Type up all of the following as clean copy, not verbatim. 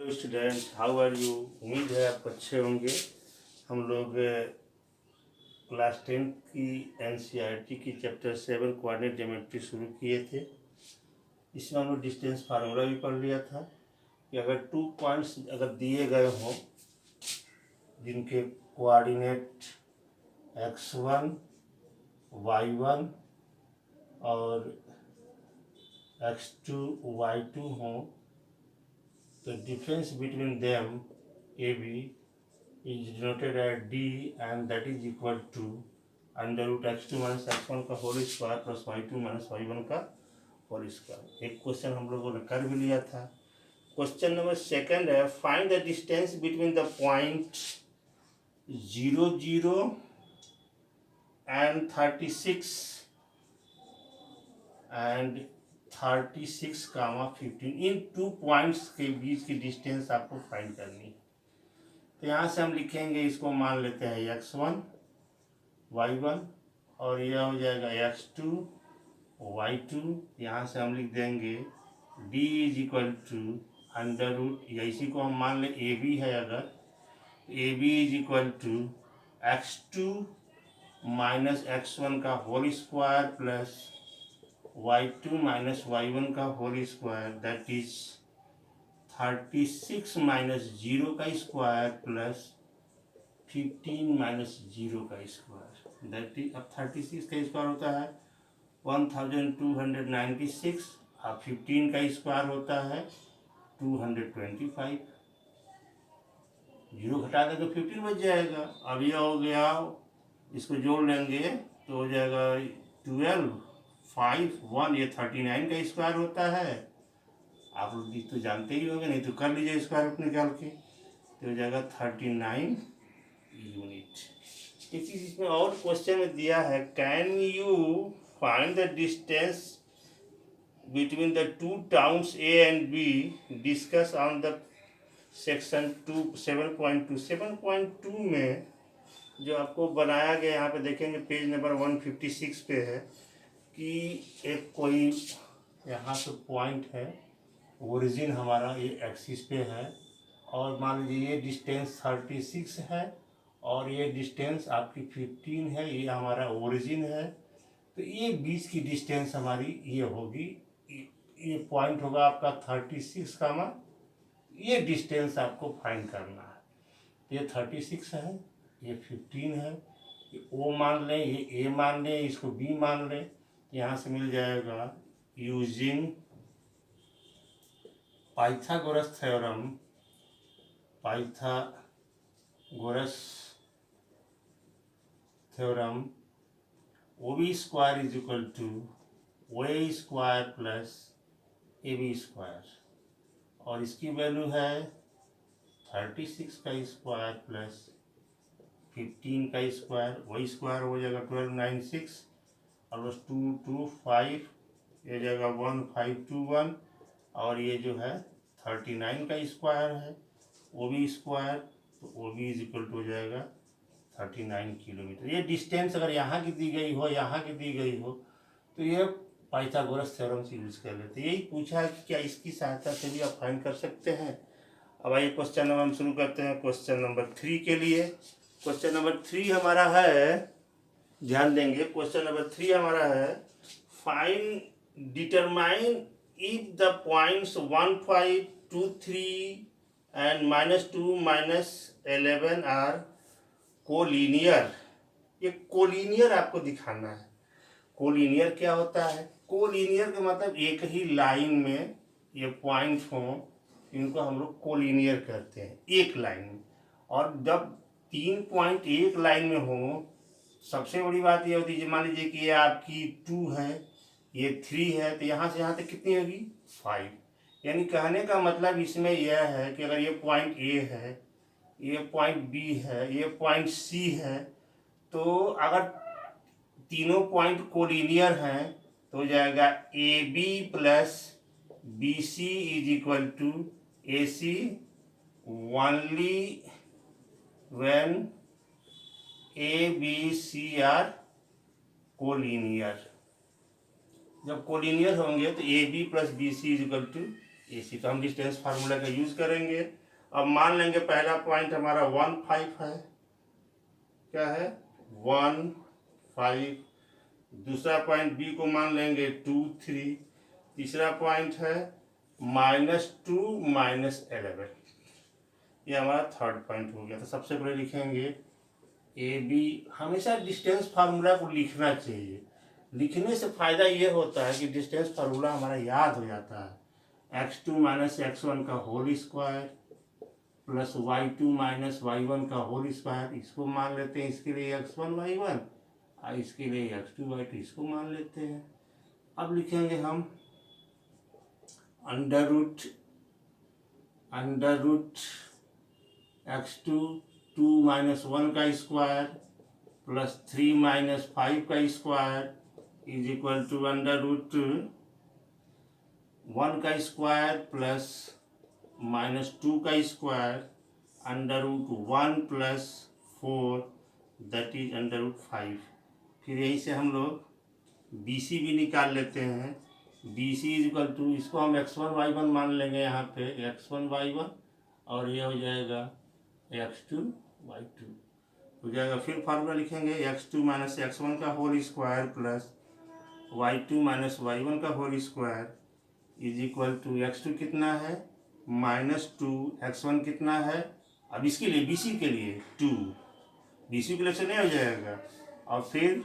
Student, how are you. उम्मीद है आप अच्छे होंगे। हम लोग क्लास 10 की एनसीईआरटी की चैप्टर 7 कोऑर्डिनेट ज्योमेट्री शुरू किए थे। इसमें हम लोग डिस्टेंस फार्मूला भी पढ़ लिया था कि अगर 2 पॉइंट्स अगर दिए गए हों जिनके कोऑर्डिनेट x1 y1 और x2 y2 हों तो difference between them AB is denoted as D and that is equal to under root x2 minus x1 का whole square plus y2 minus y1 का होल स्क्वायर। एक question हम लोगों ने कर भी लिया था। क्वेश्चन नंबर सेकंड है, find the distance between the point 0 0 and 36 and 36, 15। In 2 points के बीच की डिस्टेंस आपको फाइंड करनी है। तो यहाँ से हम लिखेंगे, इसको मान लेते हैं x1 y1 और यह हो जाएगा x2 y2। यहाँ से हम लिख देंगे d is equal to under root, या इसी को हम मान लें AB है, अगर AB is equal to x2 minus x1 का whole square plus y2 minus y1 का whole square, that is 36 minus 0 का स्क्वायर प्लस 15 माइनस 0 का स्क्वायर, दैट इज, अब 36 का स्क्वायर होता है 1296 और 15 का स्क्वायर होता है 225। 0 घटा दें तो 15 बच जाएगा। अब यह हो गया, इसको जोड़ लेंगे तो हो जाएगा 12 5 1, ये 39 का स्क्वायर होता है। आप लोग तो जानते ही होंगे, नहीं तो कर लीजिए स्क्वायर रूट निकाल के, तो हो जाएगा 39 यूनिट। एक चीज इसमें और क्वेश्चन में दिया है, can you find the distance between the 2 towns A and B discuss on the section 7.2 में जो आपको बनाया गया, यहाँ पे देखेंगे पेज नंबर 156 पे है कि एक कोई यहाँ पे पॉइंट है, ओरिजिन हमारा ये एक्सिस पे है और मान लीजिए ये डिस्टेंस 36 है और ये डिस्टेंस आपकी 15 है, ये हमारा ओरिजिन है। तो ये बीच की डिस्टेंस हमारी ये होगी, ये पॉइंट होगा आपका 36 का मान, ये डिस्टेंस आपको फाइंड करना है। ये 36 है, ये 15 है, ये O मान लें, ये A मान लें, इसको B मान लें। यहाँ से मिल जाएगा using Pythagoras theorem, OB square is equal to OA square plus AB square, और इसकी वैल्यू है 36 का स्क्वायर प्लस 15 का स्क्वायर, वही स्क्वायर हो जाएगा 1296 और बस 225, ये जाएगा 1521, और ये जो है 39 का स्क्वायर है OB स्क्वायर, तो OB इज इक्वल टू हो जाएगा 39 किलोमीटर। ये डिस्टेंस अगर यहाँ की दी गई हो, यहाँ की दी गई हो, तो ये पाइथागोरस थ्योरम से यूज कर लेते हैं। यही पूछा है कि क्या इसकी सहायता से भी आप फाइंड कर सकते हैं। अब आइए क्वेश्चन नंबर हम शुरू करते हैं क्वेश्चन नंबर 3 के लिए। क्वेश्चन नंबर 3 हमारा है, ध्यान देंगे, क्वेश्चन नंबर 3 हमारा है, find determine if the points 1 5 2 3 and -2 -11 are collinear. ये कोलिनियर आपको दिखाना है। कोलिनियर क्या होता है? कोलिनियर का मतलब एक ही लाइन में ये पॉइंट हों, इनको हम लोग कोलिनियर कहते हैं, एक लाइन में। और जब 3 पॉइंट एक लाइन में हो, सबसे बड़ी बात यह होती है, मान लीजिए कि ये आपकी 2 है, ये 3 है, तो यहाँ से यहाँ तक कितनी होगी 5। यानी कहने का मतलब इसमें यह है कि अगर ये पॉइंट A है, ये पॉइंट B है, ये पॉइंट C है, तो अगर तीनों पॉइंट कोलिनियर हैं तो हो जाएगा AB plus BC is equal to AC only when ABC are collinear. जब कोलिनियर होंगे तो AB plus BC is equal to AC। तो हम डिस्टेंस फार्मूला का यूज करेंगे। अब मान लेंगे पहला पॉइंट हमारा 1,5 है, क्या है 1,5। दूसरा पॉइंट B को मान लेंगे 2,3। तीसरा पॉइंट है -2 -11। ये हमारा थर्ड पॉइंट हो गया। तो सबसे पहले लिखेंगे AB। हमेशा डिस्टेंस फार्मूला को लिखना चाहिए। लिखने से फायदा ये होता है कि डिस्टेंस फार्मूला हमारा याद हो जाता है। x2 - x1 का whole square plus y2 - y1 का होल स्क्वायर, इसको मान लेते हैं इसके लिए x1 y1 और इसके लिए x2 y2, इसको मान लेते हैं। अब लिखेंगे हम अंडर रूट x2 2 - 1 का स्क्वायर प्लस 3 - 5 का square is equal to under root 1 का स्क्वायर प्लस -2 का square under root 1 plus 4 that is under root 5। फिर यहीं से हम लोग BC भी निकाल लेते हैं। BC इज इक्वल टू, इसको हम x1 y1 मान लेंगे यहाँ पे x1 y1 और ये हो जाएगा x2 y2 हो जाएगा। फिर फार्मूला लिखेंगे x2 - x1 का whole square plus y2 - y1 का whole square is equal to x2 कितना है -2, x1 कितना है, अब इसके लिए BC के लिए 2, BC के लिए से नहीं हो जाएगा, और फिर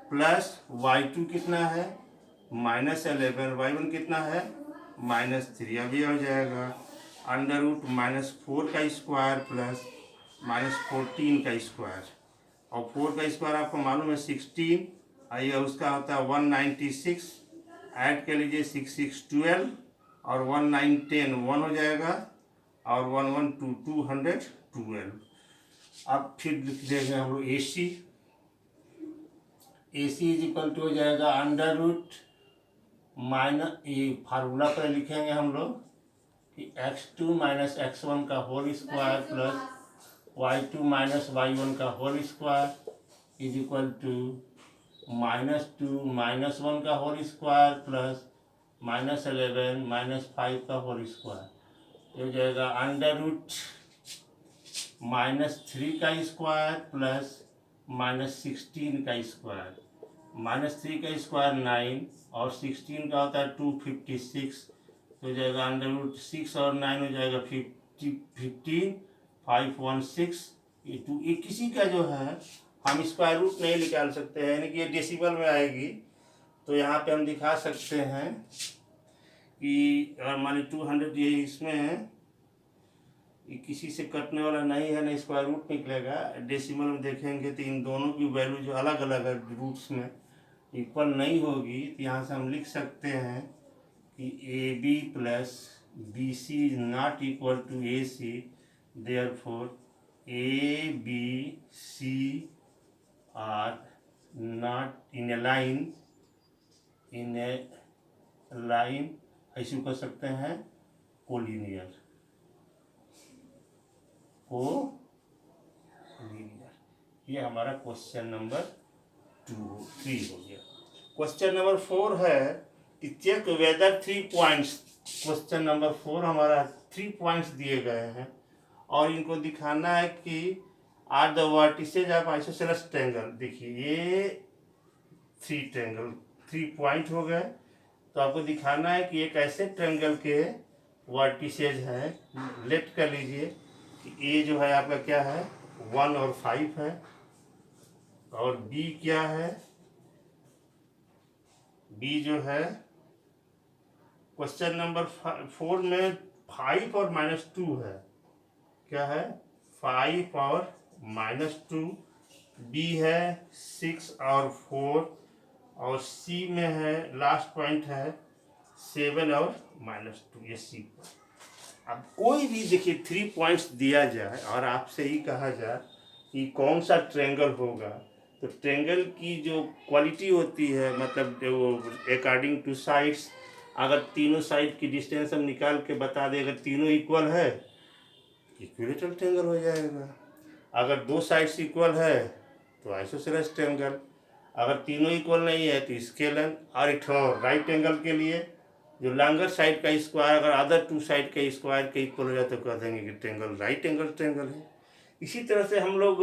प्लस y2 कितना है -11, y1 कितना है -3। अब ये हो जाएगा अंडर रूट -4 का स्क्वायर प्लस -14 का स्क्वायर, और 4 का स्क्वायर आपको मालूम है 16, आइए उसका होता है 196। ऐड कर लीजिए 6 6 12 और 1 9 10 1 हो जाएगा और 1 1 2 212। अब फिर लिख देंगे हम लोग AC इज इक्वल टू हो जाएगा अंडर रूट माइनस, ये फार्मूला पर लिखेंगे हम लोग कि x2 - x1 का whole square plus y2 - y1 का whole square is equal to -2 -1 का होल स्क्वायर प्लस -11 -5 का होल स्क्वायर। ये हो जाएगा अंडर रूट -3 का स्क्वायर प्लस -16 का स्क्वायर। -3 का स्क्वायर 9 और 16 का होता है 256, तो हो जाएगा अंडर रूट 6 और 9 हो जाएगा 15 516। ये किसी का जो है हम स्क्वायर रूट नहीं निकाल सकते हैं, यानी कि ये डेसिमल में आएगी। तो यहाँ पे हम दिखा सकते हैं कि मान ली 200 ये इसमें है, ये किसी से कटने वाला नहीं है, ना स्क्वायर रूट निकलेगा। डेसिमल में देखेंगे तो इन दोनों की वैल्यू जो अलग अलग है रूट्स में इक्वल नहीं होगी। तो यहाँ से हम लिख सकते हैं कि AB plus BC is not equal to AC, therefore ABC are not in a line, ऐसे कह सकते हैं कोलिनियर। ये हमारा क्वेश्चन नंबर 3 हो गया। क्वेश्चन नंबर 4 है कि check whether 3 points. Question number 4 हमारा 3 पॉइंट्स दिए गए हैं और इनको दिखाना है कि are the vertices of isosceles triangle. देखिए ये 3 पॉइंट हो गए, तो आपको दिखाना है कि एक ऐसे ट्रायंगल के वर्टिसेज हैं। लेट कर लीजिए कि ए जो है आपका क्या है 1 और 5 है, और बी क्या है, बी जो है क्वेश्चन नंबर 4 में 5 और -2 है, क्या है 5 और -2। बी है 6 और 4, और सी में है लास्ट पॉइंट है 7 और -2, ये सी। अब कोई भी देखिए 3 पॉइंट्स दिया जाए और आपसे ही कहा जाए कि कौन सा ट्रायंगल होगा, तो ट्रायंगल की जो क्वालिटी होती है, मतलब वो अकॉर्डिंग टू साइड्स, अगर तीनों साइड की डिस्टेंस हम निकाल के बता दें, अगर तीनों इक्वल है इक्विलेटरल ट्रायंगल हो जाएगा। अगर 2 साइड्स इक्वल है तो आइसोसेलेस ट्रायंगल। अगर तीनों इक्वल नहीं है तो स्केलर। और एक राइट एंगल के लिए जो लॉन्गर साइड का स्क्वायर अगर अदर टू साइड के स्क्वायर के इक्वल हो जाए तो कह देंगे कि ट्रेंगल राइट एंगल ट्रेंगल है। इसी तरह से हम लोग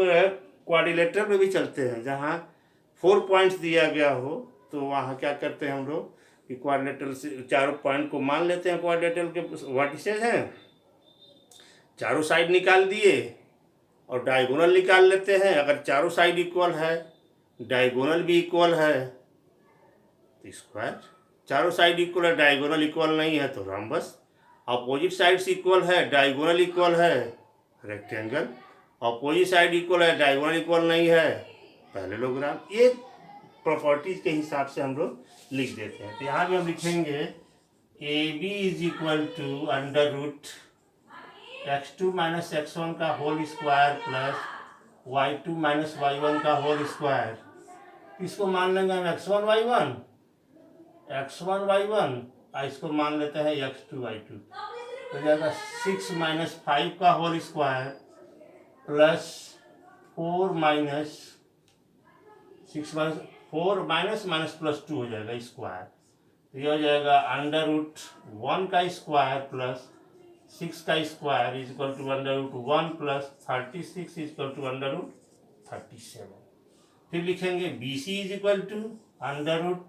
क्वाड्रिलेटरल में भी चलते हैं, जहाँ 4 पॉइंट्स दिया गया हो तो वहाँ क्या करते हैं हम लोग कि क्वाड्रिलेटरल से चारों पॉइंट को मान लेते हैं, क्वाड्रिलेटरल के वर्टिसेस हैं, चारों साइड निकाल दिए और डायगोनल निकाल लेते हैं। अगर चारों साइड इक्वल है, डायगोनल भी इक्वल है तो स्क्वायर, चारों साइड इक्वल है, डायगोनल इक्वल नहीं है तो रॉम्बस, अपोजिट साइड्स इक्वल है, डायगोनल इक्वल है, रेक्टेंगल, अपोजिट साइड इक्वल है, डायगोनल इक्वल नहीं है, पैरेललोग्राम। ये प्रॉपर्टीज के हिसाब से हम लोग लिख देते हैं। तो यहाँ भी हम लिखेंगे A B is equal to under root x2 minus x1 का whole square plus y2 minus y1 का होल स्क्वायर। इसको मान लेंगे हम x1 y1 और इसको मान लेते हैं x2 y2। तो जाएगा 6 माइनस 5 का whole square plus 4 minus minus plus 2 हो जाएगा स्क्वायर। तो ये हो जाएगा अंडर रूट 1 का स्क्वायर प्लस 6 का square is equal to under root 1 plus 36 is equal to under root 37। फिर लिखेंगे B C is equal to under root,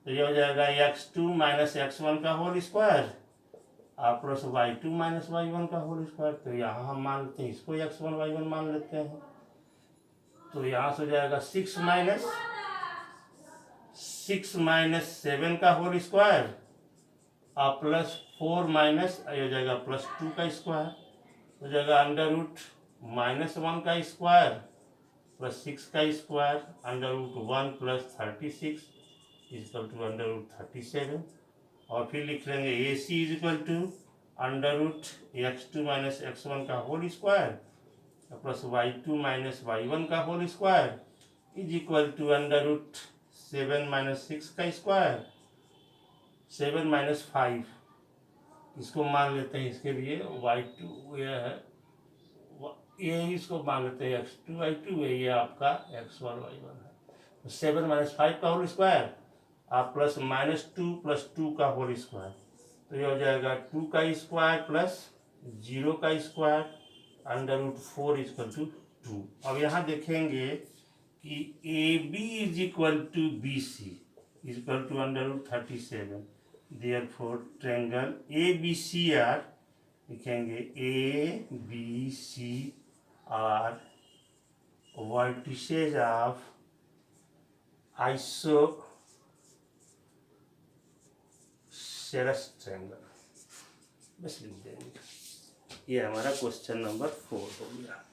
तो ये हो जाएगा x2 माइनस x1 का होल स्क्वायर और प्लस y2 माइनस y1 का होल स्क्वायर। तो यहाँ हम मान लेते हैं, इसको x1 y1 मान लेते हैं। तो यहाँ से हो जाएगा 6 माइनस 7 का होल स्क्वायर और प्लस 4 माइनस हो जाएगा प्लस 2 का स्क्वायर, हो जाएगा अंडर रूट -1 का स्क्वायर प्लस 6 का square under root 1 plus 36 equal to under root 37। और फिर लिख लेंगे A C is equal to under root x2 minus x1 का whole square plus y2 minus y1 का whole square is equal to under root 7 minus 6 का square 7 minus 5, इसको मान लेते हैं इसके लिए y2 यह है, ये इसको मान लेते हैं x2 y2 है, ये आपका x1 y1 है। तो 7 माइनस 5 का होल स्क्वायर आप प्लस -2 का होल स्क्वायर, तो ये हो जाएगा 2 का स्क्वायर प्लस 0 का square under root 4 equal to 2। अब यहाँ देखेंगे कि A B is equal to B C equal to under root 37। Therefore triangle A B C are, लिखेंगे A B C are vertices of isosceles triangle, बस लिख देंगे। ये हमारा क्वेश्चन नंबर 4 हो गया।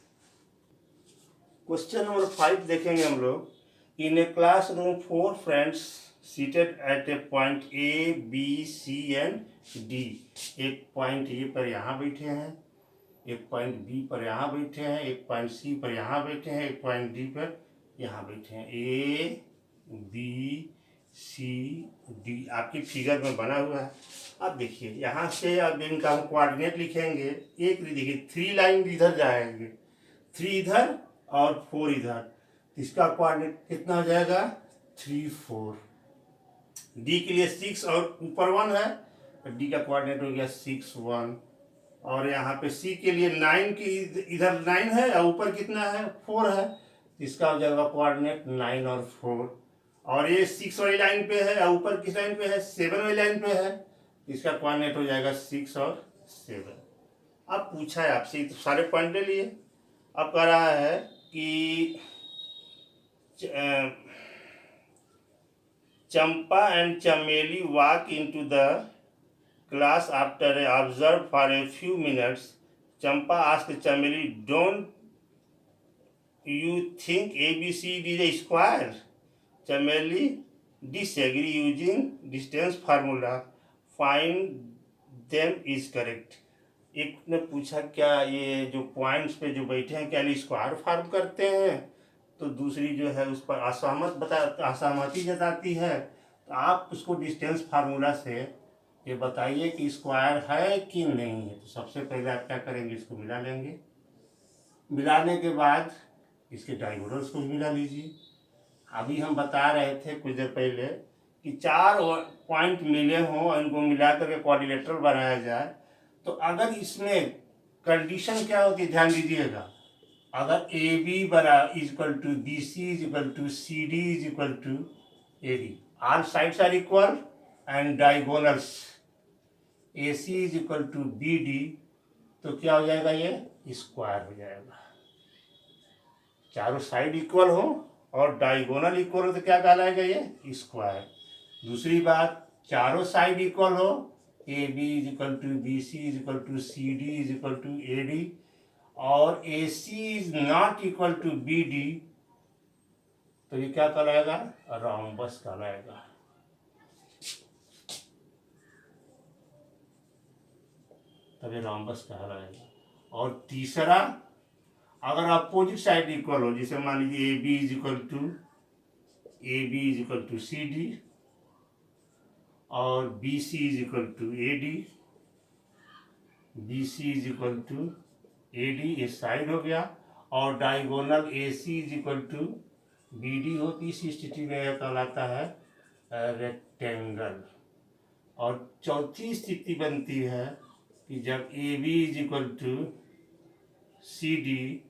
क्वेश्चन नंबर 5 देखेंगे हम लोग। In a classroom 4 friends seated at a point A B C and D. एक पॉइंट ए पर यहाँ बैठे हैं, एक पॉइंट बी पर यहाँ बैठे हैं, एक पॉइंट सी पर यहाँ बैठे हैं, एक पॉइंट डी पर यहाँ बैठे हैं। ए बी सी डी आपकी फिगर में बना हुआ है। अब देखिए यहाँ से अब इनका हम कोऑर्डिनेट लिखेंगे। एक देखिए 3 लाइन इधर जाएंगे, 3 इधर और 4 इधर, इसका कोऑर्डिनेट कितना हो जाएगा 3 4। डी के लिए 6 और ऊपर 1 है तो डी का कोऑर्डिनेट हो गया 6 1। और यहाँ पे सी के लिए 9 की इधर 9 है और ऊपर कितना है 4 है, इसका हो जाएगा कोऑर्डिनेट 9 और 4। और ये 6 वाली लाइन पे है और ऊपर किस लाइन पे है 7 वाली लाइन पे है, इसका कोऑर्डिनेट हो जाएगा 6 और 7। अब पूछा है आपसे तो सारे पॉइंट ले लिए। अब कह रहा है कि Champa and Chameli walk into the class after observe for a few minutes. Champa asked Chameli, don't you think ABCD is a square? Chameli disagree using distance formula, find them is correct। एक ने पूछा क्या ये जो पॉइंट्स पे जो बैठे हैं क्या स्क्वायर फॉर्म करते हैं, तो दूसरी जो है उस पर असहमति जताती है। तो आप उसको डिस्टेंस फार्मूला से ये बताइए कि स्क्वायर है कि नहीं है। तो सबसे पहले आप क्या करेंगे, इसको मिला लेंगे, मिलाने के बाद इसके डायगोनल्स को मिला लीजिए। अभी हम बता रहे थे कुछ देर पहले कि 4 पॉइंट मिले हों और इनको मिलाकर के क्वाड्रिलेटरल बनाया जाए, तो अगर इसमें कंडीशन क्या होती है ध्यान दीजिएगा। अगर ए बी बरा equal to B C is equal to C D is equal to A D, all sides are equal and diagonals A C is equal to B D, तो क्या हो जाएगा, ये स्क्वायर हो जाएगा। चारों साइड इक्वल हो और डायगोनल इक्वल हो तो क्या कहलाएगा, ये स्क्वायर। दूसरी बात, चारों साइड इक्वल हो, A B is equal to B C is equal to C D is equal to A D, और A C is not equal to B D, तो ये क्या कहलाएगा, रोम्बस कहलाएगा। तब ये रोम्बस कहलाएगा। और तीसरा, अगर अपोजिट साइड इक्वल हो, जैसे मान लीजिए A B is equal to C D और B C is equal to A D, B C is equal to A D, ये साइड हो गया, और diagonal A C is equal to B D हो, तो इस स्थिति में यह कहलाता है रेक्टेंगल। और चौथी स्थिति बनती है कि जब A B is equal to C D,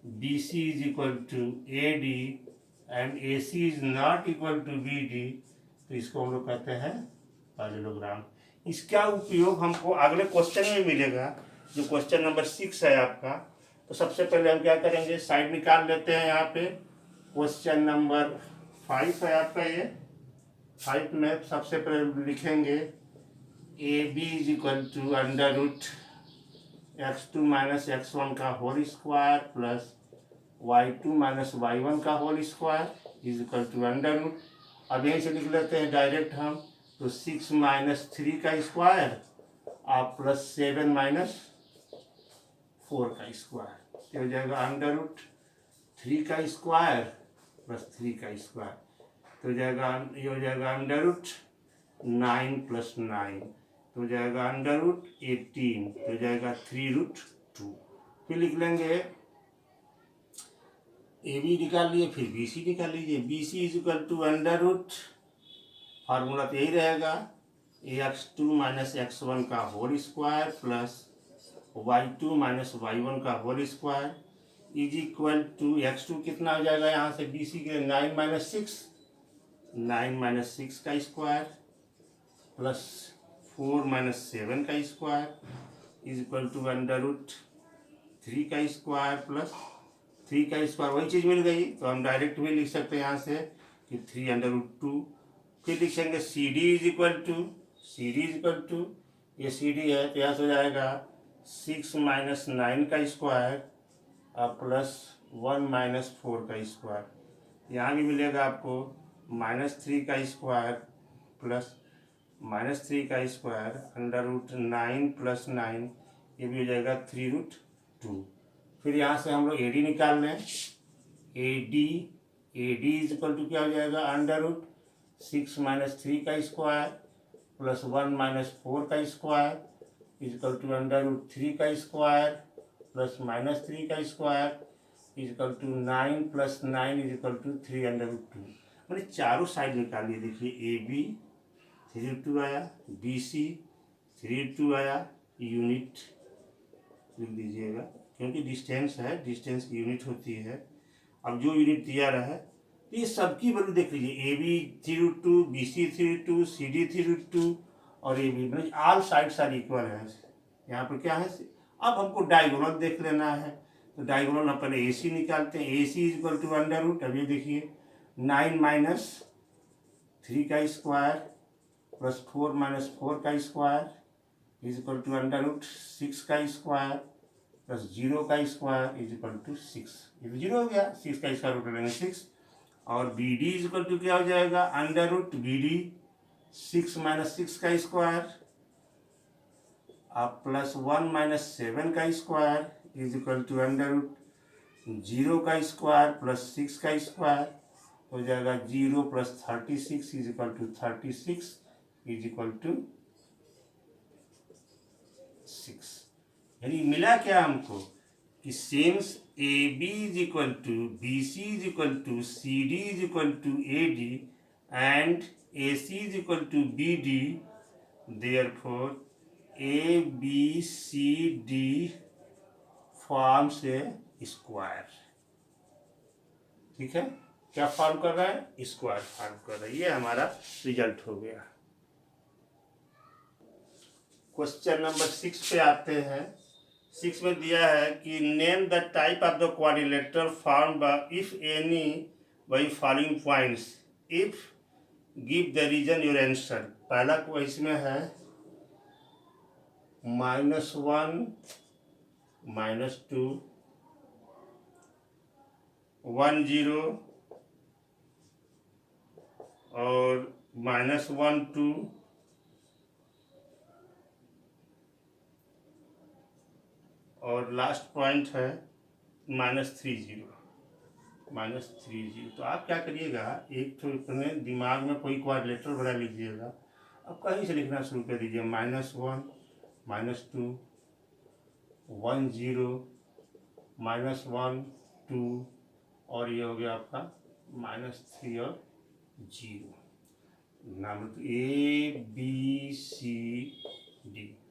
B C is equal to A D and A C is not equal to B D, तो इसको हम लोग कहते हैं पैरेललोग्राम। इसका उपयोग हमको अगले क्वेश्चन में मिलेगा, जो क्वेश्चन नंबर 6 है आपका। तो सबसे पहले हम क्या करेंगे, साइड निकाल लेते हैं। यहाँ पे क्वेश्चन नंबर 5 है आपका, ये 5 में सबसे पहले लिखेंगे A B is equal to under root x2 minus x1 का whole square plus y2 minus y1 का whole square is equal to under root. अब यहीं से लिख लेते हैं डायरेक्ट हम, तो 6 माइनस 3 का स्क्वायर और प्लस 7 माइनस 4 का स्क्वायर, ये हो जाएगा अंडर रूट 3 का स्क्वायर प्लस 3 का स्क्वायर, तो ये हो जाएगा अंडर रूट 9 प्लस 9, तो हो जाएगा अंडर रूट 18, तो हो जाएगा 3 रूट 2। फिर लिख लेंगे ए बी निकाल लिए, फिर बी सी निकाल लीजिए। B C is equal to under root, formula तो यही रहेगा, x2 माइनस x1 का whole square plus y2 minus y1 का whole square is equal to x2 कितना हो जाएगा यहाँ से बी सी के 9 माइनस 6 का स्क्वायर प्लस 4 माइनस 7 का square is equal to under root 3 का स्क्वायर प्लस 3 का स्क्वायर, वही चीज़ मिल गई, तो हम डायरेक्ट भी लिख सकते हैं यहाँ से कि 3 अंडर रूट 2। फिर लिखेंगे C D is equal to, ये सी डी है तो यहाँ से हो जाएगा 6 माइनस 9 का स्क्वायर प्लस 1 माइनस 4 का स्क्वायर। यहाँ भी मिलेगा आपको -3 का स्क्वायर प्लस -3 का स्क्वायर अंडर रूट 9 प्लस 9, ये भी हो जाएगा 3 रूट 2। फिर यहाँ से हम लोग ए डी निकाल लें, A D is equal to क्या हो जाएगा, अंडर रूट 6 माइनस 3 का स्क्वायर प्लस 1 माइनस 4 का square is equal to under root 3 का स्क्वायर प्लस -3 का square is equal to 9 plus 9 is equal to 3 under root 2। मैंने चारों साइड निकालिए, देखिए ए बी 3 रूट 2 आया, बी सी 3 रूट 2 आया, यूनिट लिख दीजिएगा क्योंकि डिस्टेंस है, डिस्टेंस की यूनिट होती है। अब जो यूनिट दिया रहा है तो ये सबकी वैल्यू देख लीजिए, A B 3 root 2, B C 3 root 2, C D 3 root 2 और ए बी, मतलब ऑल साइड्स आर इक्वल है। यहाँ पर क्या है, अब हमको डायगोनल देख लेना है, तो डायगोनल हम पहले ए सी निकालते हैं। A C is equal to under root, अब ये देखिए 9 माइनस 3 का स्क्वायर प्लस 4 माइनस 4 का square is equal to under root 6 का स्क्वायर प्लस 0 का स्क्वायर इज इक्वल टू 6, ये तो 0 हो गया, 6 का स्क्वायर रूट लेंगे 6। और B D is equal to क्या हो जाएगा, under root B D 6 minus 6 का स्क्वायर अब प्लस 1 माइनस 7 का square is equal to under root 0 का स्क्वायर प्लस 6 का स्क्वायर हो जाएगा 0 plus 36 is equal to 36 is equal to 6। यानी मिला क्या हमको कि same A B is equal to B C is equal to C D is equal to A D and AC is equal to BD, therefore ABCD forms a square. ठीक है, क्या form कर रहा है? स्क्वायर फॉर्म कर रहा है। ये हमारा रिजल्ट हो गया। क्वेश्चन नंबर 6 पे आते हैं। 6 में दिया है कि name the type of the quadrilateral form by if any by following points, if give the reason your answer. पहला क्वेश्चन में है -1, -2, 1 0 और -1 2 और लास्ट पॉइंट है -3 0। तो आप क्या करिएगा, एक तो अपने दिमाग में कोई क्वाड्रिलेटरल बना लीजिएगा। अब कहीं से लिखना शुरू कर दीजिए। -1 -2 1 0 -1 2 और ये हो गया आपका -3 और 0। नाम ABCD।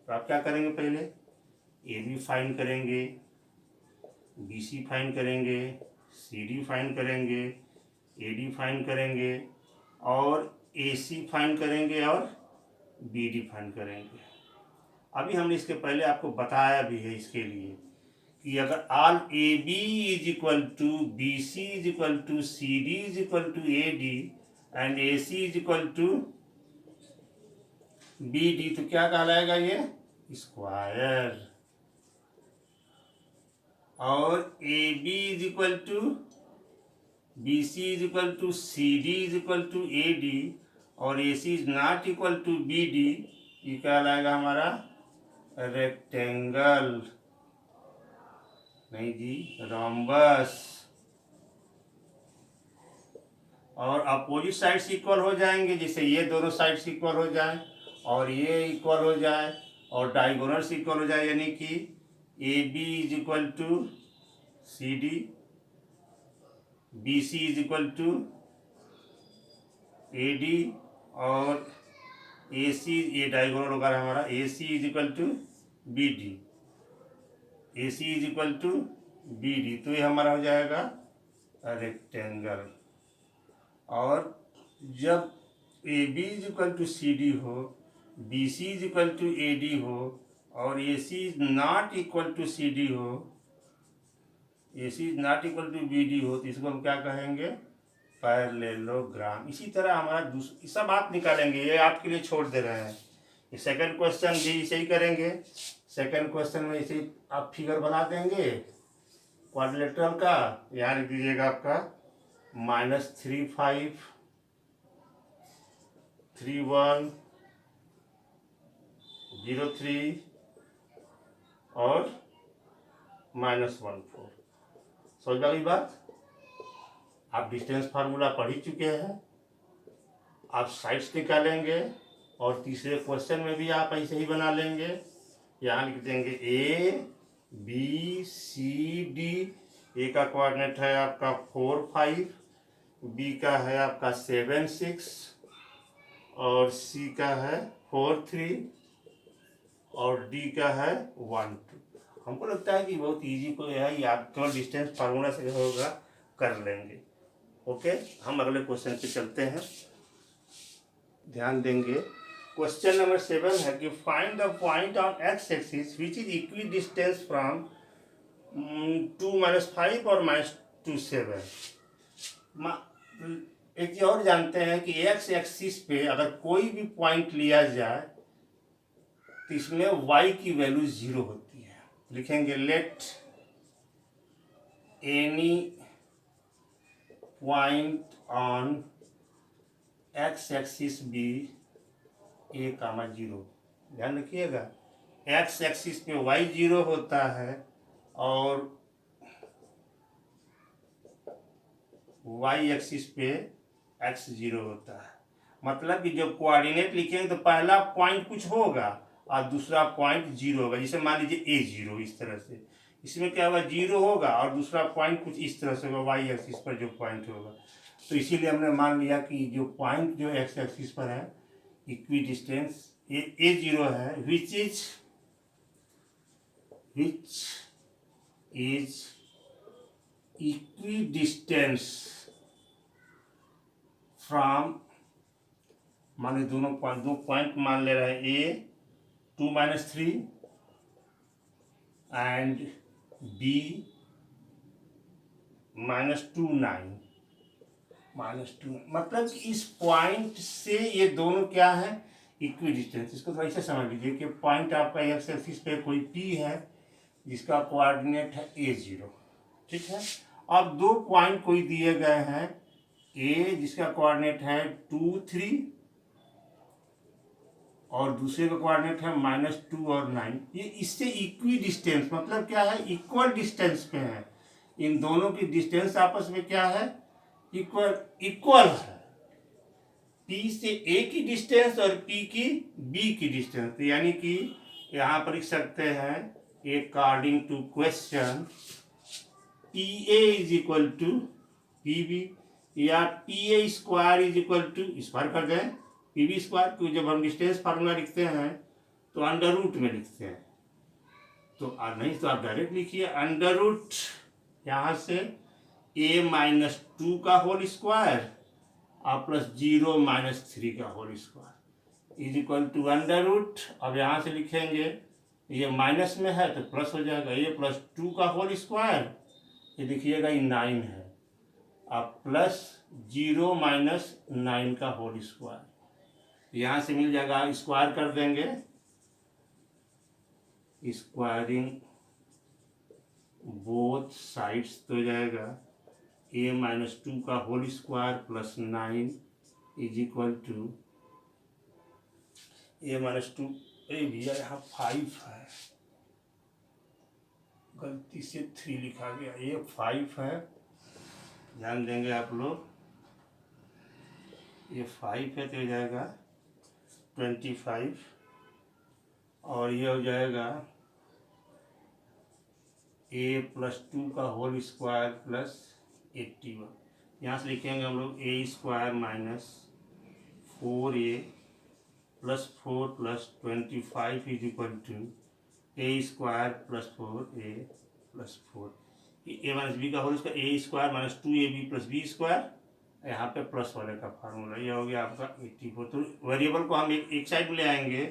तो आप क्या करेंगे, पहले AB फाइंड करेंगे, BC फाइंड करेंगे, CD फाइंड करेंगे, AD फाइंड करेंगे और AC फाइंड करेंगे और BD फाइंड करेंगे। अभी हमने इसके पहले आपको बताया भी है इसके लिए कि अगर all AB is equal to BC is equal to CD is equal to AD and AC is equal to BD, तो क्या कहलाएगा? ये स्क्वायर। और AB is equal to BC is equal to CD is equal to AD और AC is not equal to BD, ये कहलाएगा हमारा rectangle, नहीं जी, रोम्बस। और अपोजिट साइड्स इक्वल हो जाएंगे, जैसे ये दोनों साइड्स इक्वल हो जाए और ये इक्वल हो जाए और डायगोनल्स इक्वल हो जाए, यानी कि AB is equal to CD, BC is equal to AD और AC, ये डायगोनल होगा हमारा, AC is equal to BD, AC is equal to BD। तो ये हमारा हो जाएगा रेक्टेंगल। और जब AB is equal to CD हो, BC is equal to AD हो और AC is not equal to CD हो, AC is not equal to BD हो, तो इसको हम क्या कहेंगे? पैरेललोग्राम। इसी तरह हमारा सब आप निकालेंगे, ये आपके लिए छोड़ दे रहे हैं। ये सेकंड क्वेश्चन भी इसे ही करेंगे। सेकंड क्वेश्चन में इसे आप फिगर बना देंगे क्वाड्रिलेटरल का। यहाँ लिख दीजिएगा आपका -3 5 3 1 0 3 और -1 4। समझ गई बात? आप डिस्टेंस फार्मूला पढ़ ही चुके हैं। आप साइड्स निकालेंगे और तीसरे क्वेश्चन में भी आप ऐसे ही बना लेंगे। यहाँ लिख देंगे ABCD। ए का कोऑर्डिनेट है आपका 4 5, B का है आपका 7 6 और C का है 4 3 और D का है 1 2। हमको लगता है कि बहुत इजी को है, आप केवल डिस्टेंस फार्मूला से होगा कर लेंगे। ओके, हम अगले क्वेश्चन पे चलते हैं, ध्यान देंगे। क्वेश्चन नंबर 7 है कि find the point on x axis which is equidistance from 2 -5 और -2 7। एक चीज और जानते हैं कि एक्स एक्सिस पे अगर कोई भी पॉइंट लिया जाए तो इसमें y की वैल्यू 0 होती है। लिखेंगे let any point on x axis be A, 0। ध्यान रखिएगा, एक्स एक्सिस पे y 0 होता है और y एक्सिस पे x 0 होता है। मतलब कि जब कोऑर्डिनेट लिखेंगे तो पहला पॉइंट कुछ होगा और दूसरा पॉइंट 0 होगा। जैसे मान लीजिए A0, इस तरह से इसमें क्या होगा? 0 होगा और दूसरा पॉइंट कुछ इस तरह से होगा, y एक्सिस पर जो पॉइंट होगा। तो इसीलिए हमने मान लिया कि जो पॉइंट जो एक्स एक्सिस पर है इक्वी डिस्टेंस ए जीरो है विच इज इक्वी डिस्टेंस फ्रॉम, मान ली दो पॉइंट मान ले रहे हैं ए 2-3 एंड बी -2 -2, मतलब इस पॉइंट से ये दोनों क्या है इक्वी डिस्टेंस। इसको थोड़ा ऐसे समझ लीजिए कि पॉइंट आपका एक्स एक्सिस पे कोई पी है जिसका कोऑर्डिनेट है A0, ठीक है। अब दो पॉइंट कोई दिए गए हैं ए जिसका कोऑर्डिनेट है 2-3 और दूसरे का कोऑर्डिनेट है -2 और 9, ये इससे इक्वी डिस्टेंस मतलब क्या है इक्वल डिस्टेंस पे है। इन दोनों की डिस्टेंस आपस में क्या है इक्वल है। पी से ए की डिस्टेंस और पी की बी की डिस्टेंस, तो यानी कि यहाँ पर लिख सकते हैं according to question P A is equal to P B, या P A square is equal to square कर दें पी बी स्क्वायर, क्योंकि जब हम डिस्टेंस फार्मूला लिखते हैं तो अंडर रूट में लिखते हैं, तो नहीं तो आप डायरेक्ट लिखिए अंडर रूट यहाँ से A-2 का होल स्क्वायर और प्लस 0-3 का whole square is equal to under root. अब यहाँ से लिखेंगे ये माइनस में है तो प्लस हो जाएगा, ये +2 का होल स्क्वायर, ये देखिएगा ये 9 है, अब प्लस 0-9 का होल स्क्वायर, यहाँ से मिल जाएगा स्क्वायर कर देंगे, स्क्वायरिंग बोथ साइड्स तो हो जाएगा A-2 का whole square plus 9 is equal to A-2, भैया यहाँ 5 है, गलती से 3 लिखा गया, ये 5 है, ध्यान देंगे आप लोग, ये 5 है तो हो जाएगा 25 और ये हो जाएगा A+2 का होल स्क्वायर प्लस 81, यहाँ से लिखेंगे हम लोग A² - 4A + 4 + 25 is equal to A² + 4A + 4, A - B का whole square A² - 2AB + B², यहाँ पे प्लस वाले का फार्मूला, ये हो गया आपका 84। तो वेरिएबल को हम एक साइड में ले आएंगे,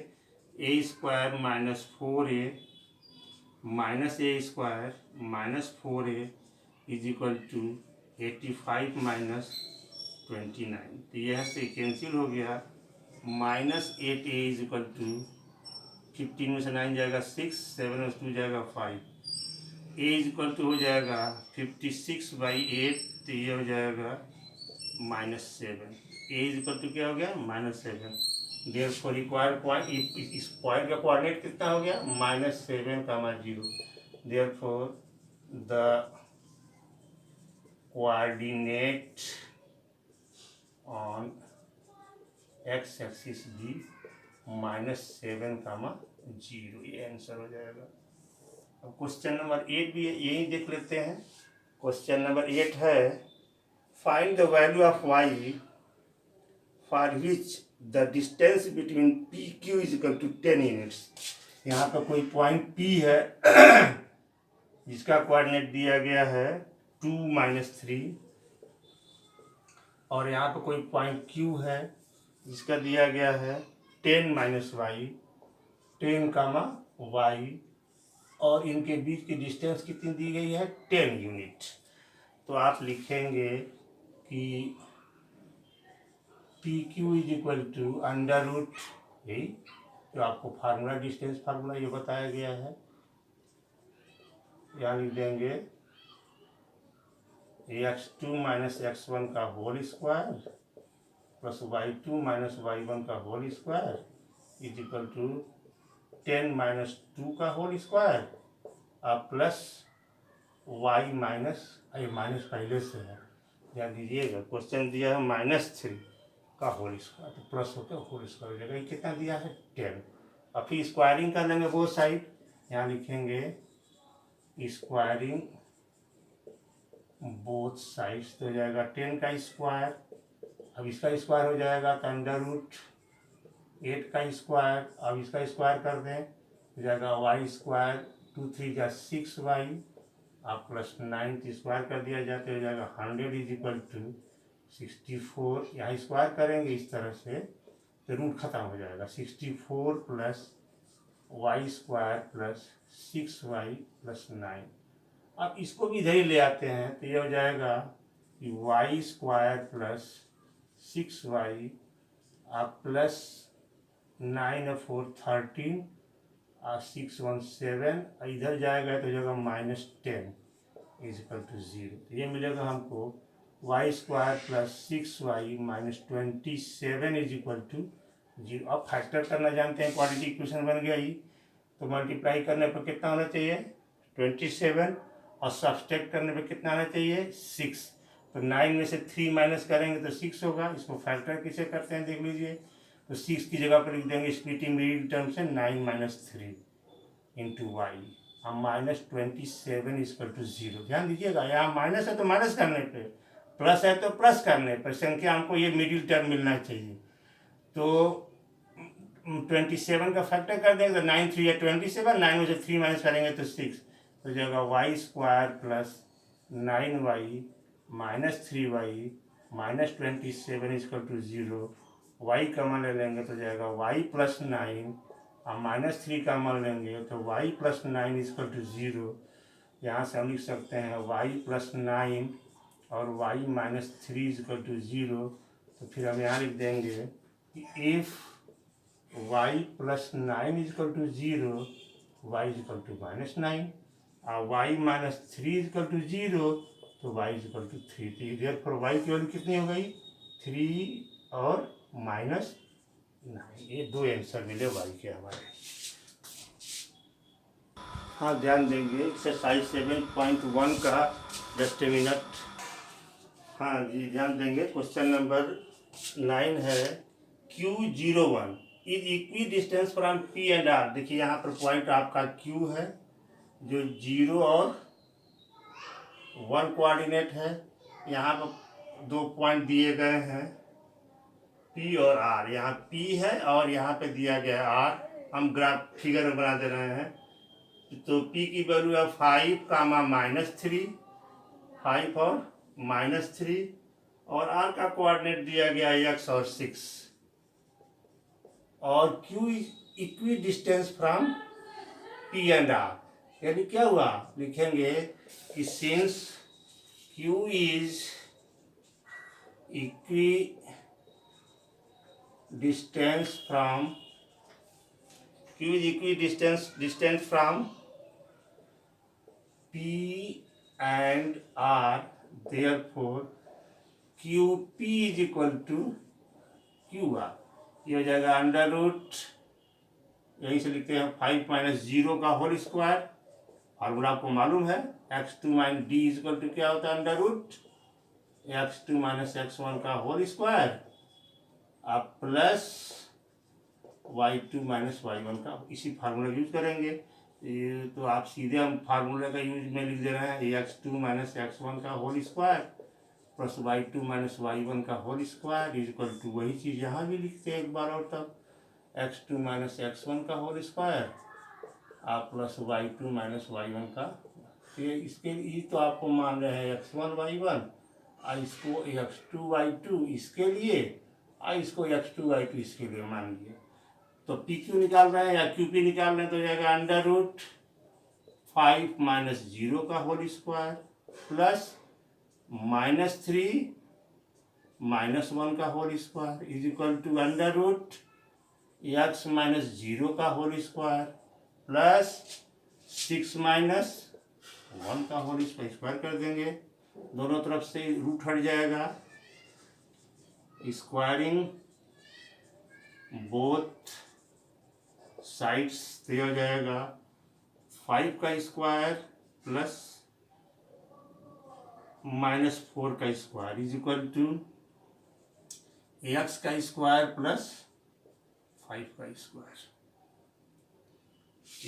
A² - 4A - A² - 4A is equal to 85 - 29, तो यह से कैंसिल हो गया, -8A इज इक्वल टू 15 में से 9 जाएगा 6, 7 में से 2 जाएगा 5, A इज इक्वल टू हो जाएगा 56/8, तो ये हो जाएगा -7, A इज इक्वल टू क्या हो गया -7, देयरफॉर रिक्वायर्ड पॉइंट, इस पॉइंट का कोऑर्डिनेट कितना हो गया -7, 0, therefore the coordinate on x axis भी -7, 0, ये आंसर हो जाएगा। अब क्वेश्चन नंबर 8 भी है, यही देख लेते हैं। क्वेश्चन नंबर 8 है find the value of y for which the distance between P Q is equal to 10 units. यहाँ पर कोई पॉइंट P है जिसका कोऑर्डिनेट दिया गया है 2-3, और यहाँ पर कोई पॉइंट Q है जिसका दिया गया है 10-y, 10, y, और इनके बीच की डिस्टेंस कितनी दी गई है 10 यूनिट। तो आप लिखेंगे कि P Q is equal to under root, यही तो आपको फार्मूला डिस्टेंस फार्मूला ये बताया गया है, यहाँ लिख देंगे x2 - x1 का whole square plus y2 - y1 का whole square is equal to 10 - 2 का होल स्क्वायर और प्लस y माइनस पहले से है, ध्यान दीजिएगा क्वेश्चन दिया है -3 का होल स्क्वायर, तो प्लस होकर होल स्क्वायर हो जाएगा, ये कितना दिया है 10। अब फिर स्क्वायरिंग कर लेंगे बोथ साइड, यहाँ लिखेंगे स्क्वायरिंग बोथ साइड्स तो हो जाएगा 10 का स्क्वायर। अब इसका स्क्वायर हो जाएगा तो अंडर रूट 8 का स्क्वायर। अब इसका स्क्वायर कर दें हो जाएगा वाई स्क्वायर 2 3 जा 6y। आप प्लस 9 स्क्वायर कर दिया जाते हो जाएगा 100 इज इक्वल टू 64। यहाँ स्क्वायर करेंगे इस तरह से तो रूट खत्म हो जाएगा। 64 plus y square plus 6y plus 9। अब इसको भी इधर ही ले आते हैं तो ये हो जाएगा कि वाई स्क्वायर प्लस 6y आप प्लस 9 और 4 13 और 6 1 7 इधर जाएगा तो हो जाएगा -10 इज इक्वल टू 0। तो ये मिलेगा हमको y square plus 6y minus 27 is equal to 0। अब फैक्टर करना जानते हैं, क्वाड्रेटिक इक्वेशन बन गया ही। तो मल्टीप्लाई करने पर कितना होना चाहिए 27 और सब्सट्रैक्ट करने पर कितना आना चाहिए 6। तो 9 में से 3 माइनस करेंगे तो 6 होगा। इसको फैक्टर किसे करते हैं देख लीजिए। तो 6 की जगह पर लिख देंगे स्प्लिटिंग मिडिल टर्म से 9 माइनस 3 इंटू वाई। हम -27 इक्वल टू 0। ध्यान दीजिएगा यहाँ माइनस है तो माइनस करने पे, प्लस है तो प्लस करने पर संख्या हमको ये मिडिल टर्म मिलना चाहिए। तो 27 का फैक्टर कर देंगे तो 9 3 या 27, 9 में से 3 माइनस करेंगे तो 6 हो जाएगा y square plus 9y minus 3y minus 27 equal to 0। Y common ले लेंगे तो जाएगा वाई प्लस 9 और माइनस 3 कॉमन लेंगे तो वाई प्लस 9 इक्वल टू 0। यहाँ से हम लिख सकते हैं वाई प्लस 9 और वाई माइनस 3 इक्वल टू 0। तो फिर हम यहाँ लिख देंगे कि if y plus 9 equal to 0 y equal to -9 और वाई माइनस 3 इक्वल टू 0 तो वाई इक्वल टू 3। तो इधर पर वाई की वैल्यू कितनी हो गई 3 और -9। ये दो आंसर मिले वाई के हमारे। हाँ ध्यान देंगे एक्सरसाइज 7.1 का जस्ट ए मिनट। हाँ जी ध्यान देंगे क्वेश्चन नंबर 9 है Q01 is equidistance from P and R। देखिए यहाँ पर पॉइंट आपका Q है जो 0 और 1 कोऑर्डिनेट है। यहाँ पर 2 पॉइंट दिए गए हैं P और R। यहाँ P है और यहाँ पे दिया गया है R। हम ग्राफ फिगर में बना दे रहे हैं। तो P की वैल्यू है 5 -3, 5 और -3 और R का कोऑर्डिनेट दिया गया है x और 6 और Q equi distance from P and R। यानी क्या हुआ लिखेंगे कि since Q is equidistance from from P and R, therefore QP is equal to QR। ये हो जाएगा अंडर रूट, यहीं से लिखते हैं 5 - 0 का होल स्क्वायर। फार्मूला आपको मालूम है x2 - d इक्वल टू क्या होता है अंडर रूट x2 - x1 का होल स्क्वायर आप प्लस y2 - y1 का। इसी फार्मूला यूज करेंगे। ये तो आप सीधे हम फार्मूले का यूज में लिख दे रहे हैं x2 - x1 का whole square plus y2 - y1 का whole square is equal to वही चीज़ यहाँ भी लिखते हैं एक बार और तब x2 - x1 का होल स्क्वायर आप प्लस y2 - y1 का। ये इसके लिए तो आपको मान रहे हैं x1 y1 और इसको x2 y2 इसके लिए और इसको x2 y2 इसके लिए मान लिए। तो PQ निकाल रहे हैं या QP निकाल रहे हैं तो जाएगा अंडर रूट 5 - 0 का होल स्क्वायर प्लस -3 - 1 का whole square is equal to under root x - 0 का होल स्क्वायर प्लस 6 - 1 का होल स्क्वायर कर देंगे। दोनों तरफ से रूट हट जाएगा। स्क्वायरिंग बोथ साइड्स तो हो जाएगा 5 का स्क्वायर प्लस -4 का square is equal to x का स्क्वायर प्लस 5 का स्क्वायर।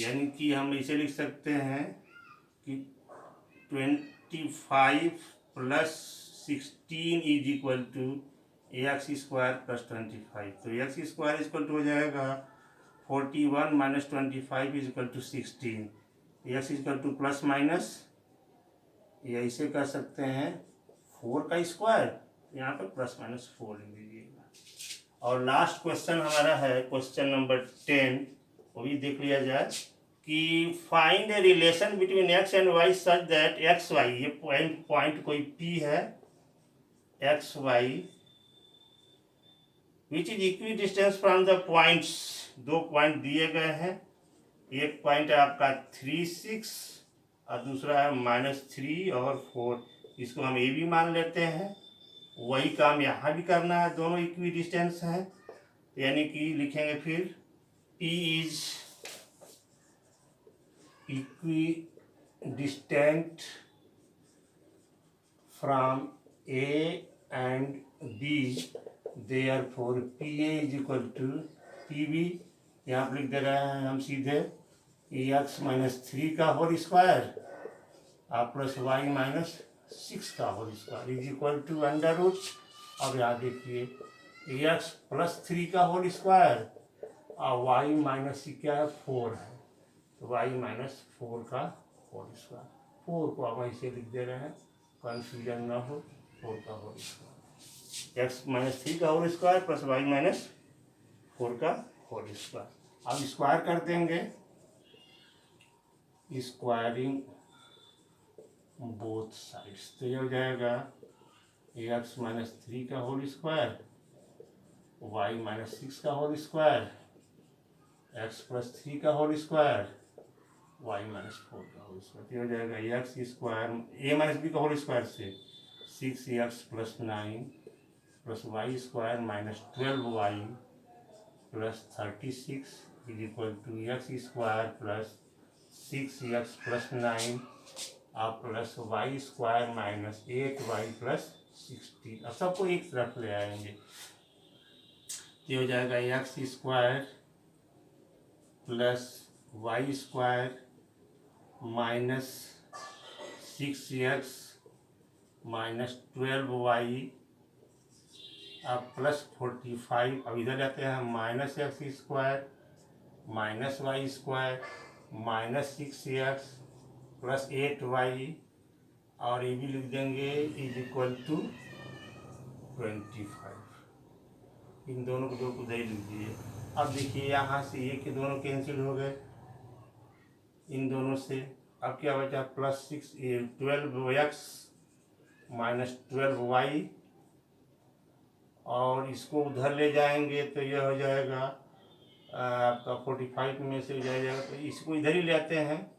यानी कि हम इसे लिख सकते हैं कि 25 plus 16 is equal to x square plus 25। तो एक्स स्क्वायर इक्वल टू हो जाएगा 41 minus 25 is equal to 16। X equal to plus minus या इसे कर सकते हैं 4 का स्क्वायर, यहाँ पर प्लस माइनस 4 लिख दीजिएगा। और लास्ट क्वेश्चन हमारा है क्वेश्चन नंबर 10, वो भी देख लिया जाए कि find a relation between x and y such that x y, ये पॉइंट कोई पी है, x y which is equidistance from the points. दो पॉइंट दिए गए हैं, एक पॉइंट है आपका 3, 6 और दूसरा है -3 और 4। इसको हम ए भी मान लेते हैं। वही काम यहाँ भी करना है, दोनों इक्वी डिस्टेंस हैं, यानी कि लिखेंगे फिर P is equidistant from A and B, therefore PA is equal to PB। यहाँ पर लिख दे रहे हैं हम सीधे x माइनस 3 का होल स्क्वायर और प्लस y माइनस 6 का whole square is equal to under root. अब यहाँ देखिए x प्लस 3 का होल स्क्वायर और y माइनस क्या है 4 है, तो y माइनस 4 का होल स्क्वायर। 4 को हम ऐसे लिख दे रहे हैं, कंफ्यूजन ना हो, 4 का होल स्क्वायर, x माइनस 3 का whole square plus y minus 4 का होल स्क्वायर। अब स्क्वायर कर देंगे, स्क्वायरिंग बोथ साइड्स, तो ये हो जाएगा एक्स माइनस 3 का होल स्क्वायर, वाई माइनस 6 का होल स्क्वायर, एक्स प्लस 3 का होल स्क्वायर, वाई माइनस 4 का होल स्क्वायर। ये हो जाएगा x square A minus B का होल स्क्वायर से 6x plus 9 plus y square minus 12y plus 36 is equal to x square plus 6x plus 9 और plus y square minus 8y plus 16। अब सबको एक तरफ ले आएंगे, ये हो जाएगा x square plus y square minus 6x minus 12y अब प्लस 45। अब इधर जाते हैं minus x square minus y square minus 6x plus 8y और ये भी लिख देंगे इज इक्वल टू 25। इन दोनों को दो उधर ही लिख दीजिए। अब देखिए यहाँ से ये कि दोनों कैंसिल हो गए इन दोनों से। अब क्या बचा प्लस 12x माइनस 12y और इसको उधर ले जाएंगे तो यह हो जाएगा आपका 45 में से जाएगा, तो इसको इधर ही लेते हैं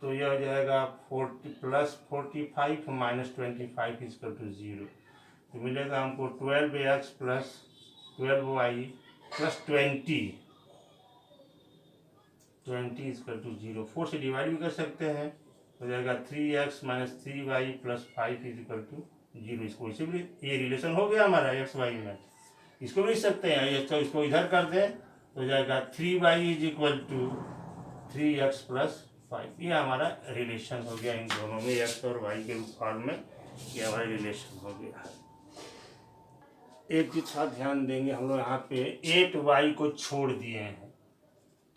तो यह हो जाएगा 40 प्लस 45 माइनस 25 इजकल टू 0। तो मिलेगा हमको 12x plus 12y plus 20 is equal to 0। 4 से डिवाइड भी कर सकते हैं, हो जाएगा 3x minus 3y plus 5 is equal to 0। इसको इसे भी ये रिलेशन हो गया हमारा एक्स वाई में, इसको भी लिख सकते हैं। ये तो इसको इधर कर दें तो हो जाएगा 3y is equal to 3x plus 5। ये हमारा रिलेशन हो गया इन दोनों में, एक्स और वाई के फॉर्म में ये हमारा रिलेशन हो गया। एक चीज साथ ध्यान देंगे, हम लोग यहाँ पे 8y को छोड़ दिए हैं,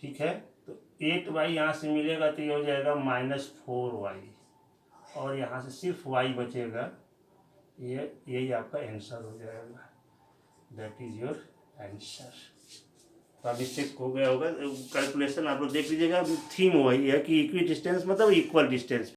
ठीक है, तो 8y यहाँ से मिलेगा तो ये हो जाएगा -4y और यहाँ से सिर्फ y बचेगा। यही आपका आंसर हो जाएगा, दैट इज योर आंसर। तो अब मिस्टेक हो गया होगा, कैलकुलेशन आप लोग देख लीजिएगा। थीम वही है कि इक्वी डिस्टेंस मतलब इक्वल डिस्टेंस।